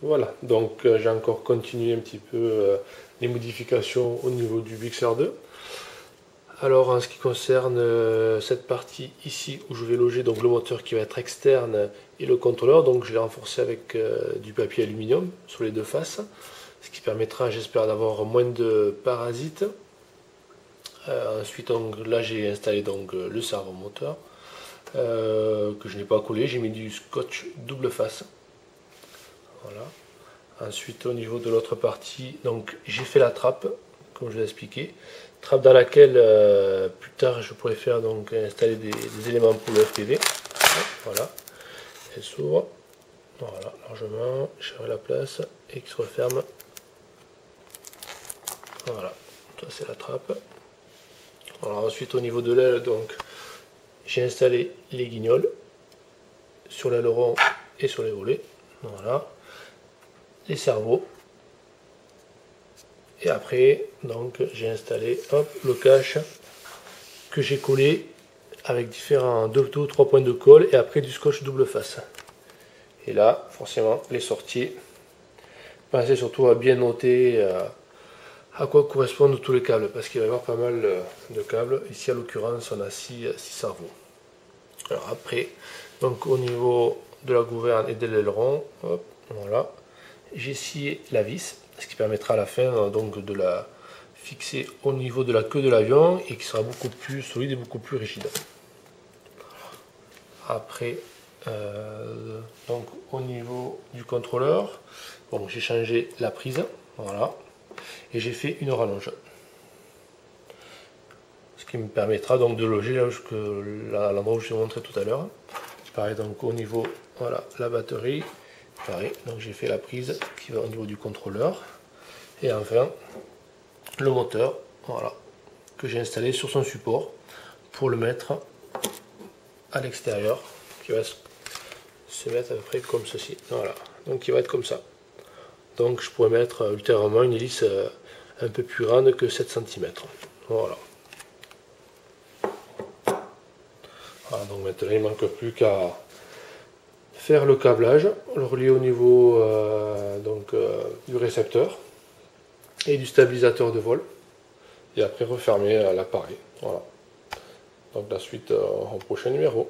Voilà, donc j'ai encore continué un petit peu les modifications au niveau du Mixer 2. Alors en ce qui concerne cette partie ici où je vais loger donc le moteur qui va être externe et le contrôleur, donc je l'ai renforcé avec du papier aluminium sur les deux faces, ce qui permettra, j'espère, d'avoir moins de parasites. Ensuite donc, là j'ai installé donc le servomoteur que je n'ai pas collé, j'ai mis du scotch double face. Voilà. Ensuite, au niveau de l'autre partie, donc j'ai fait la trappe, comme je l'ai expliqué. Trappe dans laquelle plus tard je pourrais faire donc installer des éléments pour le FPV. Voilà. Elle s'ouvre. Voilà, largement. J'ai la place et qui se referme. Voilà. Ça c'est la trappe. Alors ensuite au niveau de l'aile, donc j'ai installé les guignols sur l'aileron et sur les volets. Voilà. Les cerveaux. Et après, donc j'ai installé le cache que j'ai collé avec différents 2 ou 3 points de colle et après du scotch double face. Et là, forcément, les sorties. Pensez surtout à bien noter à quoi correspondent tous les câbles parce qu'il va y avoir pas mal de câbles. Ici, à l'occurrence, on a 6 cerveaux. Alors après, donc au niveau de la gouverne et de l'aileron, voilà, j'ai scié la vis, ce qui permettra à la fin donc de la fixer au niveau de la queue de l'avion et qui sera beaucoup plus solide et beaucoup plus rigide. Après, donc au niveau du contrôleur, bon, j'ai changé la prise, voilà, et j'ai fait une rallonge. Ce qui me permettra donc de loger là jusqu'à l'endroit où je vous ai montré tout à l'heure. Pareil, donc au niveau, voilà, la batterie, pareil, donc j'ai fait la prise qui va au niveau du contrôleur. Et enfin, le moteur, voilà, que j'ai installé sur son support pour le mettre à l'extérieur, qui va se mettre à peu près comme ceci. Voilà, donc il va être comme ça. Donc je pourrais mettre ultérieurement une hélice un peu plus grande que 7 cm. Voilà. Voilà, donc maintenant il ne manque plus qu'à faire le câblage, le relier au niveau du récepteur et du stabilisateur de vol. Et après refermer l'appareil. Voilà. Donc la suite au prochain numéro.